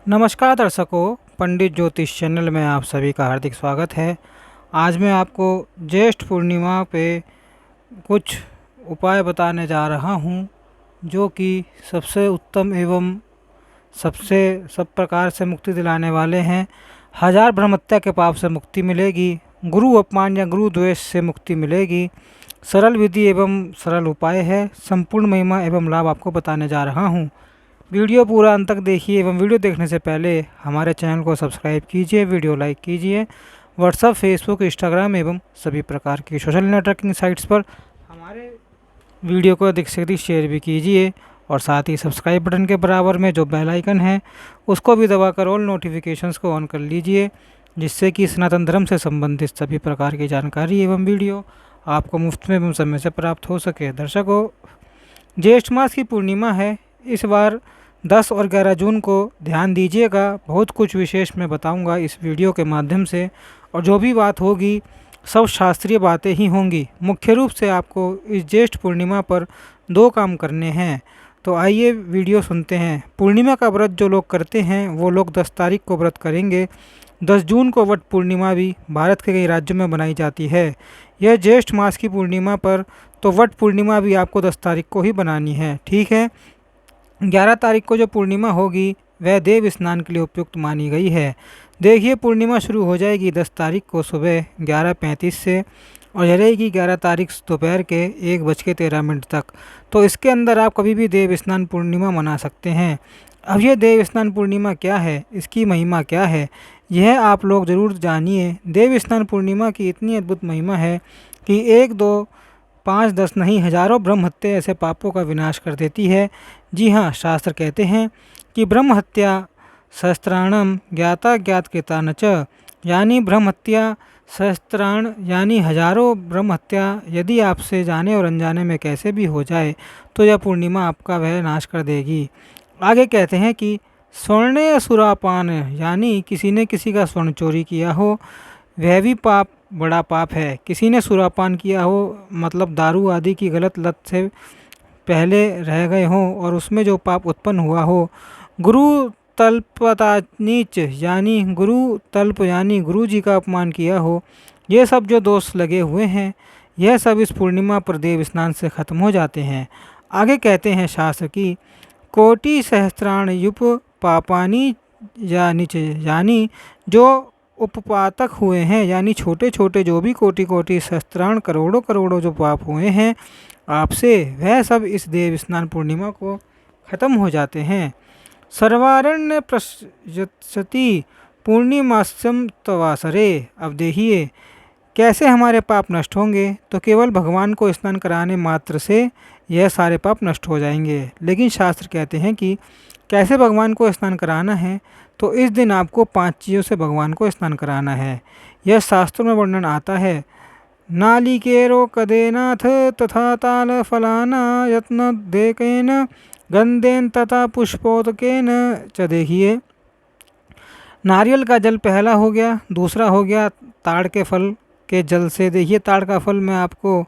नमस्कार दर्शकों, पंडित ज्योतिष चैनल में आप सभी का हार्दिक स्वागत है। आज मैं आपको ज्येष्ठ पूर्णिमा पे कुछ उपाय बताने जा रहा हूँ, जो कि सबसे उत्तम एवं सब प्रकार से मुक्ति दिलाने वाले हैं। हजार ब्रह्म हत्या के पाप से मुक्ति मिलेगी, गुरु अपमान या गुरु द्वेष से मुक्ति मिलेगी। सरल विधि एवं सरल उपाय है। संपूर्ण महिमा एवं लाभ आपको बताने जा रहा हूँ। वीडियो पूरा अंत तक देखिए एवं वीडियो देखने से पहले हमारे चैनल को सब्सक्राइब कीजिए, वीडियो लाइक कीजिए। व्हाट्सएप, फेसबुक, इंस्टाग्राम एवं सभी प्रकार की सोशल नेटवर्किंग साइट्स पर हमारे वीडियो को अधिक से अधिक शेयर भी कीजिए और साथ ही सब्सक्राइब बटन के बराबर में जो बेल आइकन है उसको भी दबाकर ऑल नोटिफिकेशंस को ऑन कर लीजिए, जिससे कि सनातन धर्म से संबंधित सभी प्रकार की जानकारी एवं वीडियो आपको मुफ्त में एवं समय से प्राप्त हो सके। दर्शकों, ज्येष्ठ मास की पूर्णिमा है। इस बार 10 और 11 जून को ध्यान दीजिएगा। बहुत कुछ विशेष मैं बताऊंगा इस वीडियो के माध्यम से, और जो भी बात होगी सब शास्त्रीय बातें ही होंगी। मुख्य रूप से आपको इस ज्येष्ठ पूर्णिमा पर 2 काम करने हैं। तो आइए वीडियो सुनते हैं। पूर्णिमा का व्रत जो लोग करते हैं वो लोग 10 तारीख को व्रत करेंगे। 10 जून को वट पूर्णिमा भी भारत के कई राज्यों में बनाई जाती है। यह ज्येष्ठ मास की पूर्णिमा पर तो वट पूर्णिमा भी आपको 10 तारीख को ही बनानी है, ठीक है। 11 तारीख को जो पूर्णिमा होगी वह देव स्नान के लिए उपयुक्त मानी गई है। देखिए, पूर्णिमा शुरू हो जाएगी 10 तारीख को सुबह 11:35 से और रहेगी 11 तारीख दोपहर के 1:13 तक। तो इसके अंदर आप कभी भी देव स्नान पूर्णिमा मना सकते हैं। अब ये देव स्नान पूर्णिमा क्या है, इसकी महिमा क्या है, यह आप लोग ज़रूर जानिए। देव स्नान पूर्णिमा की इतनी अद्भुत महिमा है कि 1, 2, 5, 10 नहीं, हजारों ब्रह्म हत्या ऐसे पापों का विनाश कर देती है। जी हाँ, शास्त्र कहते हैं कि ब्रह्म हत्या सहस्त्राणम ज्ञाता ज्ञात कृता न च, यानी ब्रह्म हत्या सहस्त्राण यानी हजारों ब्रह्म हत्या यदि आपसे जाने और अनजाने में कैसे भी हो जाए तो यह पूर्णिमा आपका वह नाश कर देगी। आगे कहते हैं कि स्वर्ण सुरापान, यानी किसी ने किसी का स्वर्ण चोरी किया हो, वह भी पाप, बड़ा पाप है। किसी ने सुरापान किया हो, मतलब दारू आदि की गलत लत से पहले रह गए हों और उसमें जो पाप उत्पन्न हुआ हो। गुरु तल्पता नीच, यानी गुरु तल्प यानी गुरु जी का अपमान किया हो। ये सब जो दोष लगे हुए हैं यह सब इस पूर्णिमा पर देव स्नान से खत्म हो जाते हैं। आगे कहते हैं शास्त्र की कोटि सहस्त्राण युप पापानी या नीचे, यानी जो उपपातक हुए हैं, यानी छोटे छोटे जो भी कोटि कोटि सहस्त्राण करोड़ों करोड़ों जो पाप हुए हैं आपसे, वह सब इस देव स्नान पूर्णिमा को खत्म हो जाते हैं। सर्वारण्य प्रशति पूर्णिमास्यम तवासरे। अब देखिए कैसे हमारे पाप नष्ट होंगे। तो केवल भगवान को स्नान कराने मात्र से यह सारे पाप नष्ट हो जाएंगे। लेकिन शास्त्र कहते हैं कि कैसे भगवान को स्नान कराना है। तो इस दिन आपको 5 चीज़ों से भगवान को स्नान कराना है। यह शास्त्रों में वर्णन आता है। नालिकेरो कदेनाथ तथा ताल फलाना यत्न देकेन गंधेन तथा पुष्पोदकेन च। देखिए, नारियल का जल पहला हो गया, दूसरा हो गया ताड़ के फल के जल से। देखिए, ताड़ का फल मैं आपको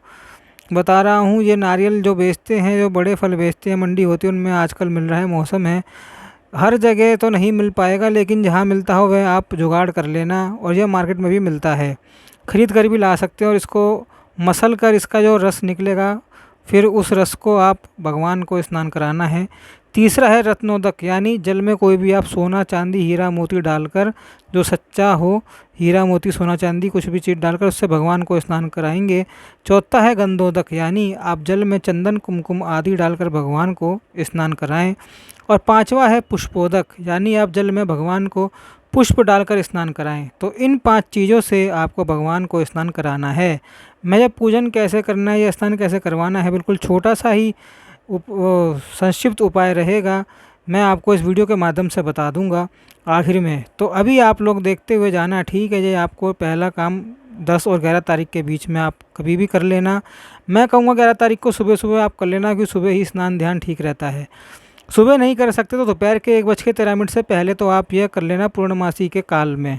बता रहा हूँ, ये नारियल जो बेचते हैं, जो बड़े फल बेचते हैं, मंडी होती है, उनमें आजकल मिल रहा है, मौसम है। हर जगह तो नहीं मिल पाएगा, लेकिन जहाँ मिलता हो वह आप जुगाड़ कर लेना। और यह मार्केट में भी मिलता है, खरीद कर भी ला सकते हैं। और इसको मसल कर इसका जो रस निकलेगा, फिर उस रस को आप भगवान को स्नान कराना है। तीसरा है रत्नोदक, यानी जल में कोई भी आप सोना चांदी हीरा मोती डालकर, जो सच्चा हो, हीरा मोती सोना चांदी कुछ भी चीज़ डालकर उससे भगवान को स्नान कराएंगे। चौथा है गंधोदक, यानी आप जल में चंदन कुमकुम आदि डालकर भगवान को स्नान कराएं। और पांचवा है पुष्पोदक, यानी आप जल में भगवान को पुष्प डालकर स्नान कराएं। तो इन 5 चीज़ों से आपको भगवान को स्नान कराना है। मैं जब पूजन कैसे करना है या स्नान कैसे करवाना है, बिल्कुल छोटा सा ही संक्षिप्त उपाय रहेगा, मैं आपको इस वीडियो के माध्यम से बता दूंगा आखिर में। तो अभी आप लोग देखते हुए जाना, ठीक है। ये आपको पहला काम 10 और 11 तारीख के बीच में आप कभी भी कर लेना। मैं कहूँगा 11 तारीख को सुबह सुबह आप कर लेना, क्योंकि सुबह ही स्नान ध्यान ठीक रहता है। सुबह नहीं कर सकते तो दोपहर के 1:13 से पहले तो आप यह कर लेना पूर्णमासी के काल में,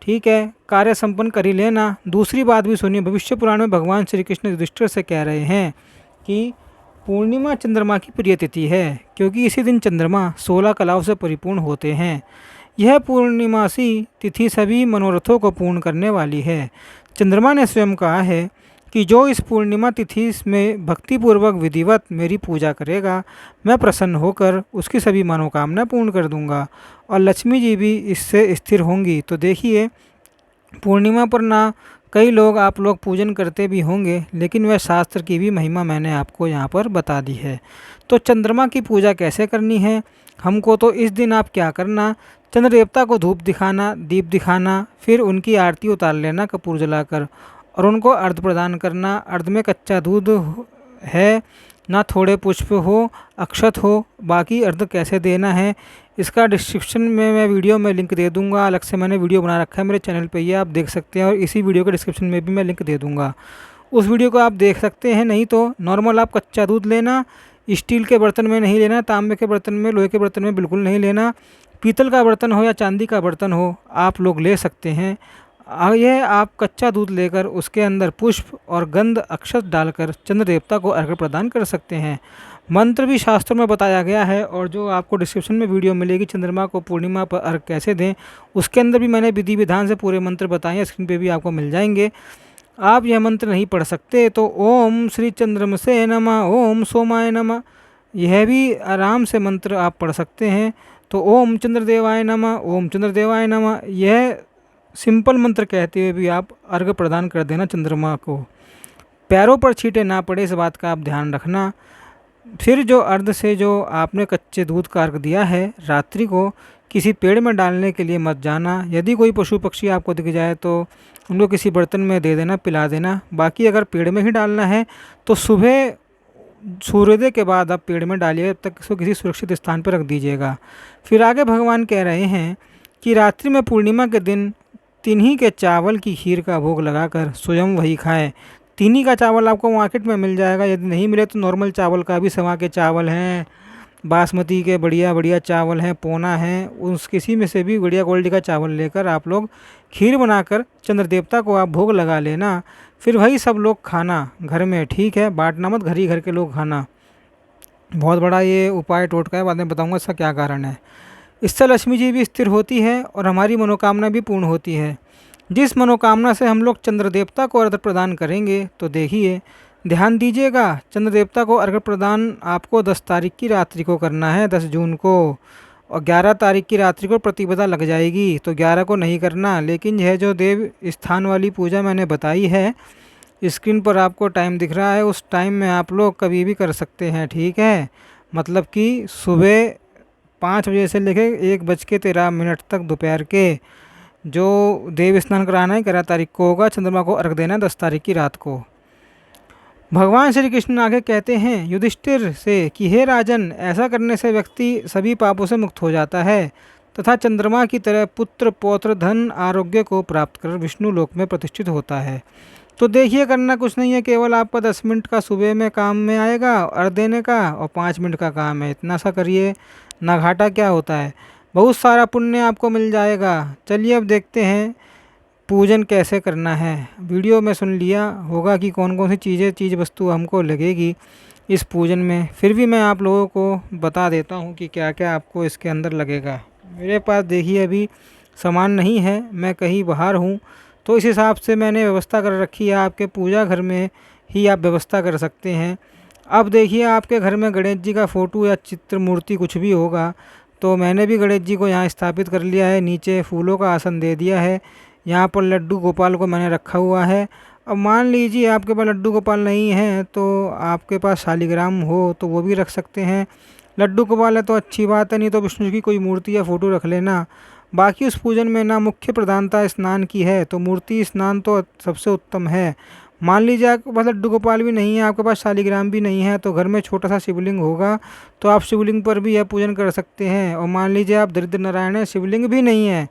ठीक है। कार्य संपन्न कर ही लेना। दूसरी बात भी सुनिए, भविष्य पुराण में भगवान श्री कृष्ण युधिष्ठिर से कह रहे हैं कि पूर्णिमा चंद्रमा की प्रिय तिथि है, क्योंकि इसी दिन चंद्रमा 16 कलाओं से परिपूर्ण होते हैं। यह पूर्णिमासी तिथि सभी मनोरथों को पूर्ण करने वाली है। चंद्रमा ने स्वयं कहा है कि जो इस पूर्णिमा तिथि में भक्तिपूर्वक विधिवत मेरी पूजा करेगा, मैं प्रसन्न होकर उसकी सभी मनोकामना पूर्ण कर दूंगा और लक्ष्मी जी भी इससे स्थिर होंगी। तो देखिए, पूर्णिमा पर ना कई लोग आप लोग पूजन करते भी होंगे, लेकिन वह शास्त्र की भी महिमा मैंने आपको यहाँ पर बता दी है। तो चंद्रमा की पूजा कैसे करनी है हमको, तो इस दिन आप क्या करना, चंद्र देवता को धूप दिखाना, दीप दिखाना, फिर उनकी आरती उतार लेना कपूर जलाकर और उनको अर्घ प्रदान करना। अर्घ में कच्चा दूध है ना, थोड़े पुष्प हो, अक्षत हो। बाकी अर्घ कैसे देना है इसका डिस्क्रिप्शन में मैं वीडियो में लिंक दे दूंगा। अलग से मैंने वीडियो बना रखा है मेरे चैनल पे, ये आप देख सकते हैं और इसी वीडियो के डिस्क्रिप्शन में भी मैं लिंक दे दूंगा, उस वीडियो को आप देख सकते हैं। नहीं तो नॉर्मल आप कच्चा दूध लेना, स्टील के बर्तन में नहीं लेना, तांबे के बर्तन में, लोहे के बर्तन में बिल्कुल नहीं लेना। पीतल का बर्तन हो या चांदी का बर्तन हो आप लोग ले सकते हैं। यह आप कच्चा दूध लेकर उसके अंदर पुष्प और गंध अक्षत डालकर चंद्र देवता को अर्घ्य प्रदान कर सकते हैं। मंत्र भी शास्त्रों में बताया गया है और जो आपको डिस्क्रिप्शन में वीडियो मिलेगी चंद्रमा को पूर्णिमा पर अर्घ कैसे दें, उसके अंदर भी मैंने विधि विधान से पूरे मंत्र बताए हैं, स्क्रीन पे भी आपको मिल जाएंगे। आप यह मंत्र नहीं पढ़ सकते तो ओम श्री चंद्रमसे नमः, ओम सोमाय नमः, यह भी आराम से मंत्र आप पढ़ सकते हैं। तो ओम चंद्रदेवाय नमः, ओम चंद्रदेवाय नमः, यह सिंपल मंत्र कहते हुए भी आप अर्घ प्रदान कर देना चंद्रमा को। पैरों पर छींटे ना पड़े, इस बात का आप ध्यान रखना। फिर जो अर्घ से जो आपने कच्चे दूध का अर्घ दिया है, रात्रि को किसी पेड़ में डालने के लिए मत जाना। यदि कोई पशु पक्षी आपको दिख जाए तो उनको किसी बर्तन में दे देना, पिला देना। बाकी अगर पेड़ में ही डालना है तो सुबह सूर्योदय के बाद आप पेड़ में डालिए, तब तक इसको किसी सुरक्षित स्थान पर रख दीजिएगा। फिर आगे भगवान कह रहे हैं कि रात्रि में पूर्णिमा के दिन तिन्ही के चावल की खीर का भोग लगाकर स्वयं वही खाएं। तिन्ही का चावल आपको मार्केट में मिल जाएगा, यदि नहीं मिले तो नॉर्मल चावल का भी, सवा के चावल हैं, बासमती के बढ़िया बढ़िया चावल हैं, पोना है, उस किसी में से भी बढ़िया क्वालिटी का चावल लेकर आप लोग खीर बनाकर चंद्र देवता को आप भोग लगा लेना। फिर वही सब लोग खाना घर में, ठीक है, बांटना मत, घर ही घर के लोग खाना। बहुत बड़ा ये उपाय टोटका है, बाद में बताऊंगा इसका क्या कारण है। इससे लक्ष्मी जी भी स्थिर होती है और हमारी मनोकामना भी पूर्ण होती है। जिस मनोकामना से हम लोग चंद्र देवता को अर्घ्य प्रदान करेंगे, तो देखिए ध्यान दीजिएगा, चंद्र देवता को अर्घ्य प्रदान आपको 10 तारीख की रात्रि को करना है, 10 जून को, और 11 तारीख की रात्रि को प्रतिपदा लग जाएगी, तो 11 को नहीं करना। लेकिन यह जो देव स्थान वाली पूजा मैंने बताई है, स्क्रीन पर आपको टाइम दिख रहा है, उस टाइम में आप लोग कभी भी कर सकते हैं, ठीक है। मतलब कि सुबह 5 बजे से लेकर 1:13 तक दोपहर के जो देव स्नान कराना है 11 तारीख को होगा, चंद्रमा को अर्घ देना है 10 तारीख की रात को। भगवान श्री कृष्ण आगे कहते हैं युधिष्ठिर से कि हे राजन, ऐसा करने से व्यक्ति सभी पापों से मुक्त हो जाता है तथा चंद्रमा की तरह पुत्र पौत्र धन आरोग्य को प्राप्त कर विष्णु लोक में प्रतिष्ठित होता है। तो देखिए, करना कुछ नहीं है, केवल आपका 10 मिनट का सुबह में काम में आएगा अर्घ देने का, और 5 मिनट का काम है, इतना सा करिए, ना घाटा क्या होता है, बहुत सारा पुण्य आपको मिल जाएगा। चलिए अब देखते हैं पूजन कैसे करना है। वीडियो में सुन लिया होगा कि कौन कौन सी चीज़ वस्तु हमको लगेगी इस पूजन में, फिर भी मैं आप लोगों को बता देता हूँ कि क्या क्या आपको इसके अंदर लगेगा। मेरे पास देखिए अभी सामान नहीं है, मैं कहीं बाहर हूँ, तो इस हिसाब से मैंने व्यवस्था कर रखी है। आपके पूजा घर में ही आप व्यवस्था कर सकते हैं। अब देखिए, आपके घर में गणेश जी का फ़ोटो या चित्र मूर्ति कुछ भी होगा, तो मैंने भी गणेश जी को यहाँ स्थापित कर लिया है, नीचे फूलों का आसन दे दिया है, यहाँ पर लड्डू गोपाल को मैंने रखा हुआ है। अब मान लीजिए आपके पास लड्डू गोपाल नहीं है तो आपके पास शालिग्राम हो तो वो भी रख सकते हैं। लड्डू गोपाल है तो अच्छी बात है, नहीं तो विष्णु जी की कोई मूर्ति या फ़ोटो रख लेना। बाकी उस पूजन में ना मुख्य प्रधानता स्नान की है, तो मूर्ति स्नान तो सबसे उत्तम है। मान लीजिए आपके पास लड्डू गोपाल भी नहीं है, आपके पास शालिग्राम भी नहीं है, तो घर में छोटा सा शिवलिंग होगा तो आप शिवलिंग पर भी यह पूजन कर सकते हैं। और मान लीजिए आप दरिद्र नारायण है, शिवलिंग भी नहीं है,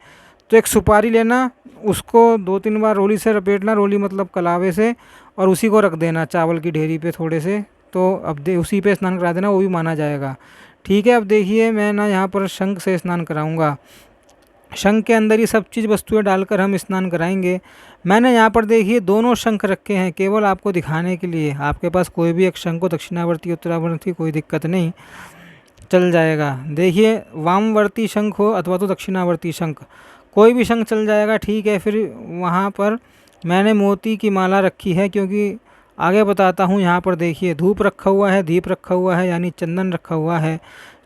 तो एक सुपारी लेना, उसको 2-3 बार रोली से लपेटना, रोली मतलब कलावे से, और उसी को रख देना चावल की ढेरी पे थोड़े से, तो अब उसी पे स्नान करा देना, वो भी माना जाएगा, ठीक है। अब देखिए मैं ना यहाँ पर शंख से स्नान कराऊंगा, शंख के अंदर ही सब चीज़ वस्तुएं डालकर हम स्नान कराएंगे। मैंने यहाँ पर देखिए दोनों शंख रखे हैं केवल आपको दिखाने के लिए। आपके पास कोई भी एक शंख हो, दक्षिणावर्ती उत्तरावर्ती, कोई दिक्कत नहीं। चल जाएगा। देखिए, वामवर्ती शंख हो अथवा तो दक्षिणावर्ती शंख, कोई भी शंख चल जाएगा, ठीक है। फिर वहाँ पर मैंने मोती की माला रखी है, क्योंकि आगे बताता हूँ। यहाँ पर देखिए, धूप रखा हुआ है, दीप रखा हुआ है, यानी चंदन रखा हुआ है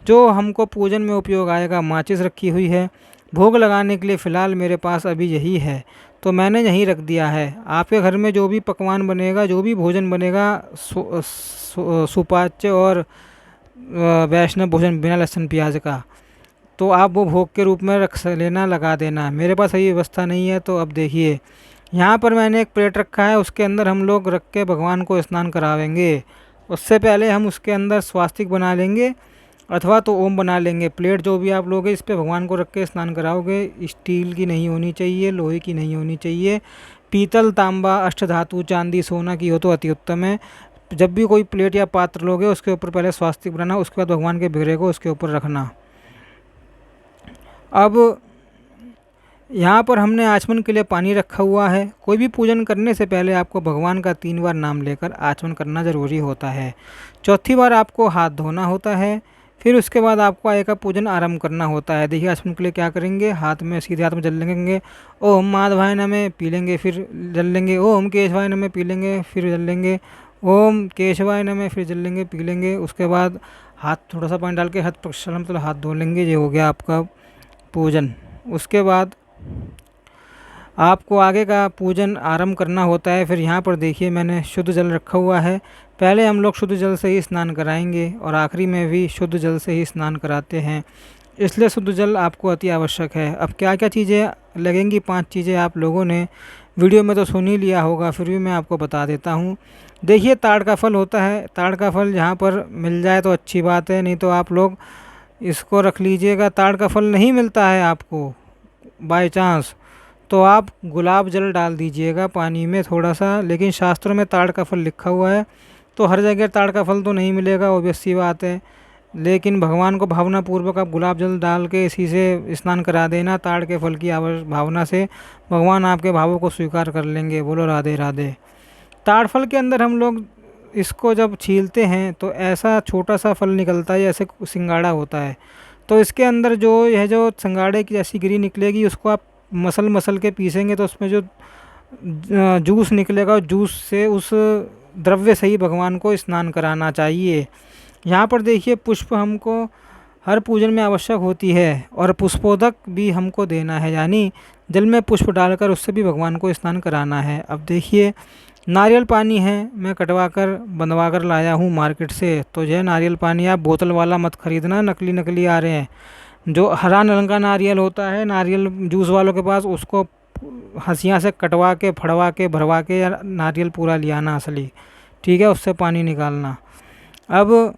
जो हमको पूजन में उपयोग आएगा। माचिस रखी हुई है। भोग लगाने के लिए फ़िलहाल मेरे पास अभी यही है, तो मैंने यहीं रख दिया है। आपके घर में जो भी पकवान बनेगा, जो भी भोजन बनेगा, सुपाच्य और वैष्णव भोजन बिना लहसुन प्याज का, तो आप वो भोग के रूप में रख लेना, लगा देना। मेरे पास ये व्यवस्था नहीं है। तो अब देखिए, यहाँ पर मैंने एक प्लेट रखा है, उसके अंदर हम लोग रख के भगवान को स्नान करावेंगे। उससे पहले हम उसके अंदर स्वास्तिक बना लेंगे अथवा तो ओम बना लेंगे। प्लेट जो भी आप लोगे, इस पे भगवान को रख के स्नान कराओगे। स्टील की नहीं होनी चाहिए, लोहे की नहीं होनी चाहिए। पीतल, तांबा, अष्टधातु, चांदी, सोना की हो तो अति उत्तम है। जब भी कोई प्लेट या पात्र लोगे, उसके ऊपर पहले स्वास्तिक बनाना, उसके बाद भगवान के बिगड़े को उसके ऊपर रखना। अब यहाँ पर हमने आचमन के लिए पानी रखा हुआ है। कोई भी पूजन करने से पहले आपको भगवान का 3 बार नाम लेकर आचमन करना ज़रूरी होता है। चौथी बार आपको हाथ धोना होता है। फिर उसके बाद आपको आय का पूजन आरंभ करना होता है। देखिए, आचमन के लिए क्या करेंगे, हाथ में, सीधे हाथ में जल लेंगे, ओम माधवाय नमः पी लेंगे, फिर जल लेंगे, ओम केशवाय नमः पी लेंगे, फिर जल लेंगे, ओम केशवाय नमः, फिर जल लेंगे, पी लेंगे। उसके बाद हाथ थोड़ा सा पानी डाल के हाथ प्रक्षालन, मतलब हाथ धो लेंगे। ये हो गया आपका पूजन। उसके बाद आपको आगे का पूजन आरंभ करना होता है। फिर यहाँ पर देखिए, मैंने शुद्ध जल रखा हुआ है। पहले हम लोग शुद्ध जल से ही स्नान कराएंगे और आखिरी में भी शुद्ध जल से ही स्नान कराते हैं, इसलिए शुद्ध जल आपको अति आवश्यक है। अब क्या क्या चीज़ें लगेंगी, 5 चीज़ें आप लोगों ने वीडियो में तो सुन ही लिया होगा, फिर भी मैं आपको बता देता हूँ। देखिए, ताड़ का फल होता है। ताड़ का फल यहाँ पर मिल जाए तो अच्छी बात है, नहीं तो आप लोग इसको रख लीजिएगा। ताड़ का फल नहीं मिलता है आपको बाय चांस, तो आप गुलाब जल डाल दीजिएगा पानी में थोड़ा सा। लेकिन शास्त्रों में ताड़ का फल लिखा हुआ है, तो हर जगह ताड़ का फल तो नहीं मिलेगा, ऑब्वियस सी बात है। लेकिन भगवान को भावनापूर्वक आप गुलाब जल डाल के इसी से स्नान करा देना। ताड़ के फल की भावना से भगवान आपके भावों को स्वीकार कर लेंगे। बोलो राधे राधे। ताड़ फल के अंदर हम लोग इसको जब छीलते हैं तो ऐसा छोटा सा फल निकलता है, ऐसे सिंगाड़ा होता है। तो इसके अंदर जो सिंगाड़े की जैसी गिरी निकलेगी, उसको आप मसल मसल के पीसेंगे तो उसमें जो जूस निकलेगा, जूस से उस द्रव्य से ही भगवान को स्नान कराना चाहिए। यहाँ पर देखिए, पुष्प हमको हर पूजन में आवश्यक होती है और पुष्पोदक भी हमको देना है, यानी जल में पुष्प डालकर उससे भी भगवान को स्नान कराना है। अब देखिए, नारियल पानी है, मैं कटवा कर बनवा कर लाया हूँ मार्केट से। तो यह नारियल पानी आप बोतल वाला मत ख़रीदना, नकली नकली आ रहे हैं। जो हरा रंग का नारियल होता है नारियल जूस वालों के पास, उसको हंसिया से कटवा के, फड़वा के, भरवा के या नारियल पूरा लियाना असली, ठीक है, उससे पानी निकालना। अब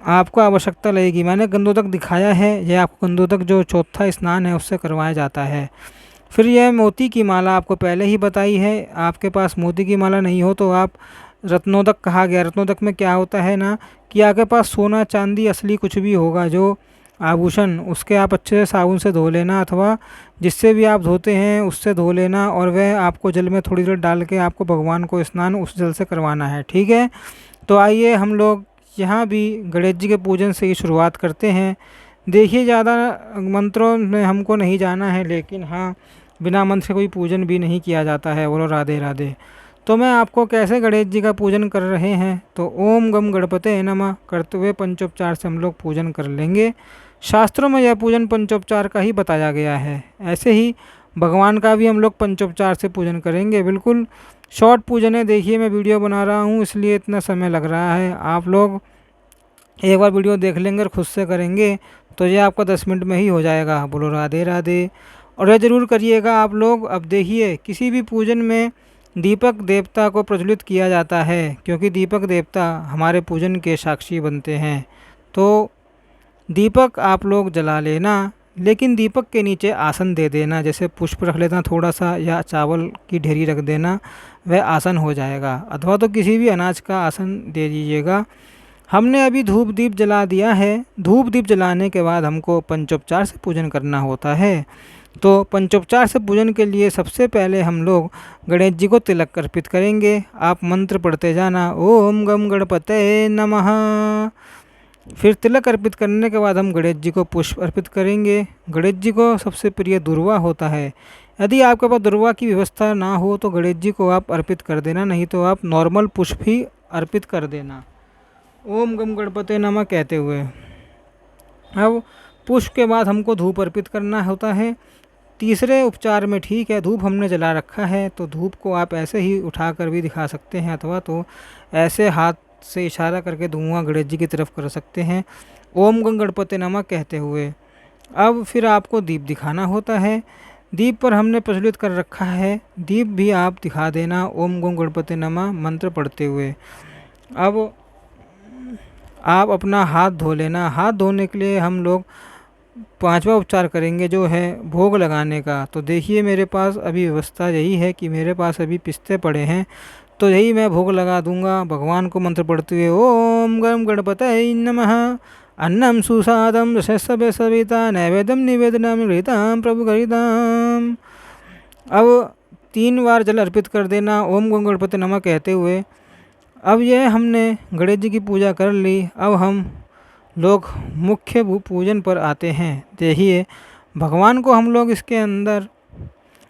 आपको आवश्यकता लगेगी, मैंने गंधोदक दिखाया है, यह आपको गंधोदक जो चौथा स्नान है उससे करवाया जाता है। फिर यह मोती की माला आपको पहले ही बताई है। आपके पास मोती की माला नहीं हो तो आप रत्नोदक कहा गया। रत्नोदक में क्या होता है ना, कि आपके पास सोना चांदी असली कुछ भी होगा जो आभूषण, उसके आप अच्छे से साबुन से धो लेना, अथवा जिससे भी आप धोते हैं उससे धो लेना, और वह आपको जल में थोड़ी देर डाल के आपको भगवान को स्नान उस जल से करवाना है, ठीक है। तो आइए हम लोग यहाँ भी गणेश जी के पूजन से ही शुरुआत करते हैं। देखिए, ज़्यादा मंत्रों में हमको नहीं जाना है, लेकिन हाँ, बिना मंत्र से कोई पूजन भी नहीं किया जाता है। बोलो राधे राधे। तो मैं आपको कैसे गणेश जी का पूजन कर रहे हैं, तो ओम गम गणपते नमः करते हुए पंचोपचार से हम लोग पूजन कर लेंगे। शास्त्रों में यह पूजन पंचोपचार का ही बताया गया है। ऐसे ही भगवान का भी हम लोग पंचोपचार से पूजन करेंगे। बिल्कुल शॉर्ट पूजन है। देखिए, मैं वीडियो बना रहा हूँ इसलिए इतना समय लग रहा है। आप लोग एक बार वीडियो देख लेंगे और खुद से करेंगे तो ये आपका 10 मिनट में ही हो जाएगा। बोलो राधे राधे। और यह ज़रूर करिएगा आप लोग। अब देखिए, किसी भी पूजन में दीपक देवता को प्रज्वलित किया जाता है, क्योंकि दीपक देवता हमारे पूजन के साक्षी बनते हैं। तो दीपक आप लोग जला लेना, लेकिन दीपक के नीचे आसन दे देना, जैसे पुष्प रख लेना थोड़ा सा, या चावल की ढेरी रख देना, वह आसन हो जाएगा। अथवा तो किसी भी अनाज का आसन दे दीजिएगा। हमने अभी धूप दीप जला दिया है। धूप दीप जलाने के बाद हमको पंचोपचार से पूजन करना होता है। तो पंचोपचार से पूजन के लिए सबसे पहले हम लोग गणेश जी को तिलक अर्पित करेंगे। आप मंत्र पढ़ते जाना, ओम गम गणपते नमः। फिर तिलक अर्पित करने के बाद हम गणेश जी को पुष्प अर्पित करेंगे। गणेश जी को सबसे प्रिय दुर्वा होता है। यदि आपके पास दुर्वा की व्यवस्था ना हो तो गणेश जी को आप अर्पित कर देना, नहीं तो आप नॉर्मल पुष्प ही अर्पित कर देना ओम गम गणपते नमः कहते हुए। अब पुष्प के बाद हमको धूप अर्पित करना होता है। तीसरे उपचार में ठीक है, धूप हमने जला रखा है तो धूप को आप ऐसे ही उठाकर भी दिखा सकते हैं, अथवा तो ऐसे हाथ से इशारा करके धुआं गणेश जी की तरफ कर सकते हैं ओम गं गणपते नमः कहते हुए। अब फिर आपको दीप दिखाना होता है। दीप पर हमने प्रज्वलित कर रखा है, दीप भी आप दिखा देना ओम गं गणपते नमः मंत्र पढ़ते हुए। अब आप अपना हाथ धो लेना। हाथ धोने के लिए हम लोग पांचवा उपचार करेंगे जो है भोग लगाने का। तो देखिए मेरे पास अभी व्यवस्था यही है कि मेरे पास अभी पिस्ते पड़े हैं, तो यही मैं भोग लगा दूंगा भगवान को मंत्र पढ़ते हुए ओम गम गणपतये नमः अन्नम सुसादम रसस्व सविता नैवेद्यम निवेदनम हृताम प्रभु गरिताम। अब 3 बार जल अर्पित कर देना ओम गम गणपते नमः कहते हुए। अब ये हमने गणेश जी की पूजा कर ली। अब हम लोग मुख्य पूजन पर आते हैं। देखिए भगवान को हम लोग इसके अंदर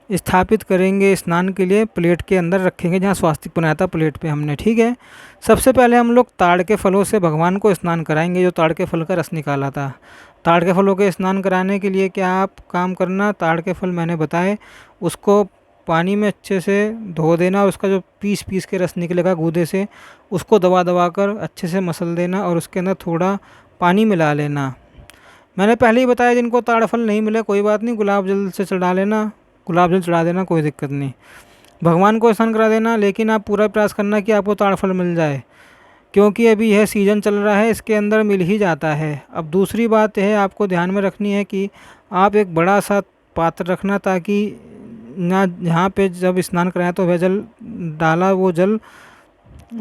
स्थापित करेंगे, स्नान के लिए प्लेट के अंदर रखेंगे जहाँ स्वास्तिक बनाया था प्लेट पे हमने, ठीक है। सबसे पहले हम लोग ताड़ के फलों से भगवान को स्नान कराएंगे, जो ताड़ के फल का रस निकाला था। ताड़ के फलों के स्नान कराने के लिए क्या आप काम करना, ताड़ के फल मैंने बताए उसको पानी में अच्छे से धो देना और उसका जो पीस पीस के रस निकलेगा गूदे से उसको दबा दबा कर अच्छे से मसल देना और उसके अंदर थोड़ा पानी मिला लेना। मैंने पहले ही बताया जिनको ताड़ फल नहीं मिले कोई बात नहीं, गुलाब जल से चढ़ा लेना, गुलाब जल चढ़ा देना, कोई दिक्कत नहीं। भगवान को स्नान करा देना, लेकिन आप पूरा प्रयास करना कि आपको ताड़ फल मिल जाए, क्योंकि अभी यह सीज़न चल रहा है, इसके अंदर मिल ही जाता है। अब दूसरी बात है आपको ध्यान में रखनी है कि आप एक बड़ा सा पात्र रखना, ताकि ना यहाँ पे जब स्नान कराएं तो वह जल डाला वो जल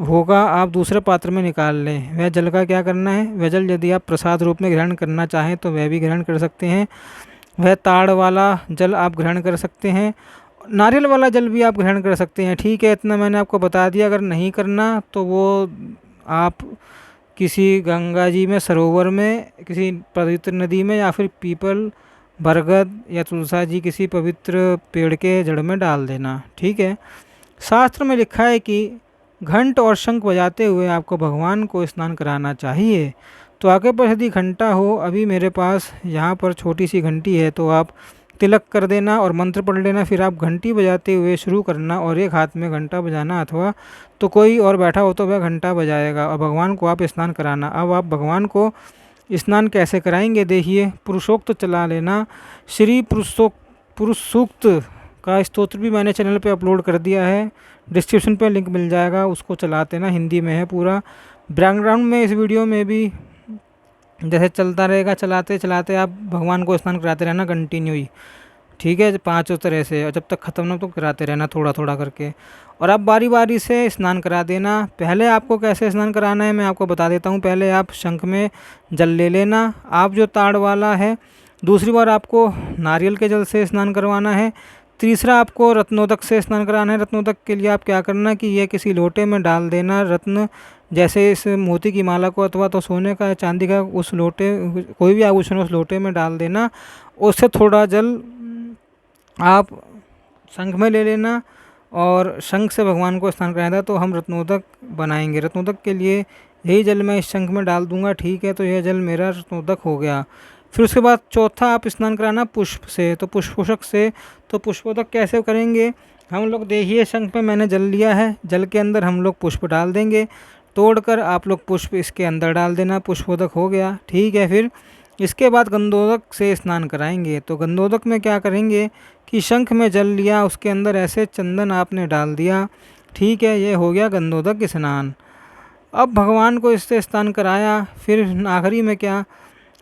होगा आप दूसरे पात्र में निकाल लें। वह जल का क्या करना है, वह जल यदि आप प्रसाद रूप में ग्रहण करना चाहें तो वह भी ग्रहण कर सकते हैं। वह ताड़ वाला जल आप ग्रहण कर सकते हैं, नारियल वाला जल भी आप ग्रहण कर सकते हैं, ठीक है। इतना मैंने आपको बता दिया। अगर नहीं करना तो वो आप किसी गंगा जी में, सरोवर में, किसी पवित्र नदी में या फिर पीपल, बरगद या तुलसा जी किसी पवित्र पेड़ के जड़ में डाल देना, ठीक है। शास्त्र में लिखा है कि घंट और शंख बजाते हुए आपको भगवान को स्नान कराना चाहिए। तो आगे पर यदि घंटा हो, अभी मेरे पास यहाँ पर छोटी सी घंटी है, तो आप तिलक कर देना और मंत्र पढ़ लेना। फिर आप घंटी बजाते हुए शुरू करना और एक हाथ में घंटा बजाना, अथवा तो कोई और बैठा हो तो वह घंटा बजाएगा और भगवान को आप स्नान कराना। अब आप भगवान को स्नान कैसे कराएंगे, देखिए पुरुषोक्त चला लेना। श्री पुरुष सूक्त का स्तोत्र भी मैंने चैनल पे अपलोड कर दिया है, डिस्क्रिप्शन पे लिंक मिल जाएगा, उसको चलाते ना, हिंदी में है पूरा। बैकग्राउंड में इस वीडियो में भी जैसे चलता रहेगा, चलाते चलाते आप भगवान को स्नान कराते रहना कंटिन्यू ही, ठीक है, 5 तरह से, और जब तक ख़त्म ना तो कराते रहना थोड़ा थोड़ा करके। और अब बारी बारी से स्नान करा देना। पहले आपको कैसे स्नान कराना है मैं आपको बता देता हूँ। पहले आप शंख में जल ले लेना, आप जो ताड़ वाला है। दूसरी बार आपको नारियल के जल से स्नान करवाना है। तीसरा आपको रत्नोदक से स्नान कराना है। रत्नोदक के लिए आप क्या करना कि ये किसी लोटे में डाल देना, रत्न जैसे इस मोती की माला को अथवा तो सोने का या चांदी का उस लोटे, कोई भी आभूषण उस लोटे में डाल देना। उससे थोड़ा जल आप शंख में ले लेना और शंख से भगवान को स्नान कराया था। तो हम रत्नोदक बनाएंगे। रत्नोदक के लिए यही जल मैं इस शंख में डाल दूंगा, ठीक है। तो यह जल मेरा रत्नोदक हो गया। फिर उसके बाद चौथा आप स्नान कराना पुष्प से, तो पुष्पोदक से। तो पुष्पोदक कैसे करेंगे हम लोग, देखिए शंख में मैंने जल लिया है, जल के अंदर हम लोग पुष्प डाल देंगे, तोड़कर आप लोग पुष्प इसके अंदर डाल देना, पुष्पोदक हो गया, ठीक है। फिर इसके बाद गंधोदक से स्नान कराएंगे। तो गंधोदक में क्या करेंगे कि शंख में जल लिया, उसके अंदर ऐसे चंदन आपने डाल दिया, ठीक है, ये हो गया गंधोदक स्नान। अब भगवान को इससे स्नान कराया। फिर आखिरी में क्या,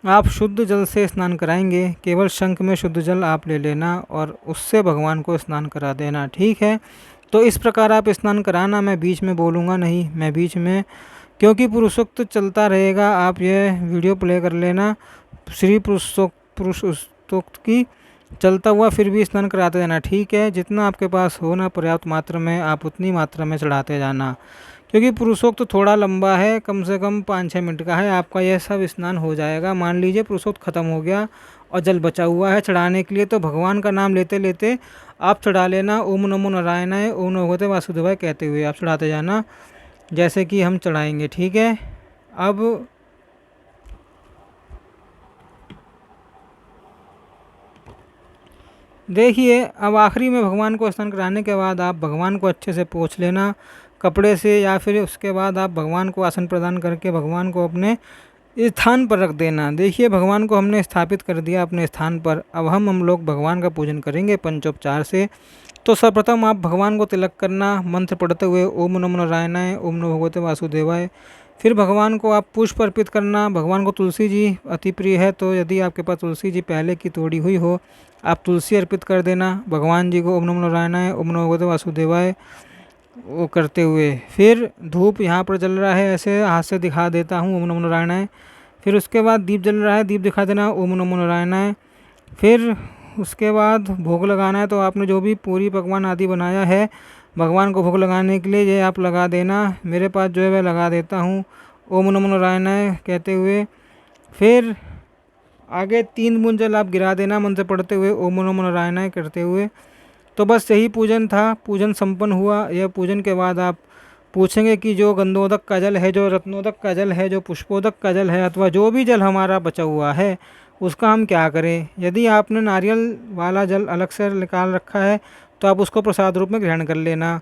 आप शुद्ध जल से स्नान कराएंगे। केवल शंख में शुद्ध जल आप ले लेना और उससे भगवान को स्नान करा देना, ठीक है। तो इस प्रकार आप स्नान कराना, मैं बीच में बोलूँगा नहीं, मैं बीच में, क्योंकि पुरुषोक्त चलता रहेगा, आप यह वीडियो प्ले कर लेना, श्री पुरुषोक्त की चलता हुआ फिर भी स्नान कराते जाना, ठीक है। जितना आपके पास हो ना पर्याप्त मात्रा में आप उतनी मात्रा में चढ़ाते जाना, क्योंकि पुरुषोक्त तो थोड़ा लंबा है, कम से कम 5-6 मिनट का है। आपका यह सब स्नान हो जाएगा। मान लीजिए पुरुषोक्त खत्म हो गया और जल बचा हुआ है चढ़ाने के लिए, तो भगवान का नाम लेते लेते आप चढ़ा लेना। ओम नमो नारायणाय, ओम नमो भगवते वासुदेवाय कहते हुए आप चढ़ाते जाना, जैसे कि हम चढ़ाएंगे। ठीक है। अब देखिए, अब आखिरी में भगवान को स्नान कराने के बाद आप भगवान को अच्छे से पोंछ लेना कपड़े से, या फिर उसके बाद आप भगवान को आसन प्रदान करके भगवान को अपने स्थान पर रख देना। देखिए, भगवान को हमने स्थापित कर दिया अपने स्थान पर। अब हम लोग भगवान का पूजन करेंगे पंचोपचार से। तो सर्वप्रथम आप भगवान को तिलक करना मंत्र पढ़ते हुए, ओम नमो नारायणाय, ओम नमो भगवते वासुदेवाय। फिर भगवान को आप पुष्प अर्पित करना। भगवान को तुलसी जी अति प्रिय है, तो यदि आपके पास तुलसी जी पहले की तोड़ी हुई हो, आप तुलसी अर्पित कर देना भगवान जी को। ओम नमो नारायणाय, ओम नमो भगवते वासुदेवाय वो करते हुए। फिर धूप यहाँ पर जल रहा है, ऐसे हाथ से दिखा देता हूँ, ओम नमो नारायणाय। फिर उसके बाद दीप जल रहा है, दीप दिखा देना, ओम नमो नारायणाय। फिर उसके बाद भोग लगाना है, तो आपने जो भी पूरी पकवान आदि बनाया है भगवान को भोग लगाने के लिए, ये आप लगा देना। मेरे पास जो है वह लगा देता हूँ, ओम नमो नारायणाय कहते हुए। फिर आगे 3 बूंद जल आप गिरा देना मंत्र पढ़ते हुए, ओम नमो नारायणाय करते हुए। तो बस यही पूजन था। पूजन संपन्न हुआ। यह पूजन के बाद आप पूछेंगे कि जो गंधोदक का जल है, जो रत्नोदक का जल है, जो पुष्पोदक का जल है, अथवा जो भी जल हमारा बचा हुआ है उसका हम क्या करें। यदि आपने नारियल वाला जल अलग से निकाल रखा है तो आप उसको प्रसाद रूप में ग्रहण कर लेना।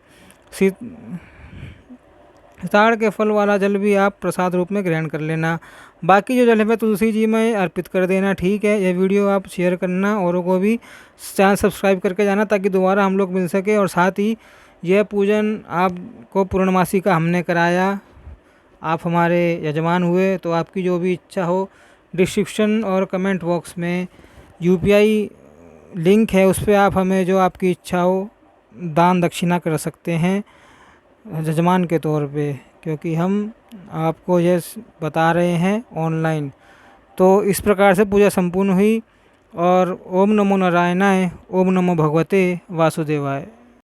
ताड़ के फल वाला जल भी आप प्रसाद रूप में ग्रहण कर लेना। बाकी जो जल है तुलसी जी में अर्पित कर देना। ठीक है। यह वीडियो आप शेयर करना, औरों को भी चैनल सब्सक्राइब करके जाना ताकि दोबारा हम लोग मिल सके। और साथ ही यह पूजन आपको पूर्णमासी का हमने कराया, आप हमारे यजमान हुए। तो आपकी जो भी इच्छा हो, डिस्क्रिप्शन और कमेंट बॉक्स में UPI लिंक है, उस पर आप हमें जो आपकी इच्छा हो दान दक्षिणा कर सकते हैं यजमान के तौर पे, क्योंकि हम आपको ये बता रहे हैं ऑनलाइन। तो इस प्रकार से पूजा संपूर्ण हुई। और ओम नमो नारायणाय, ओम नमो भगवते वासुदेवाय।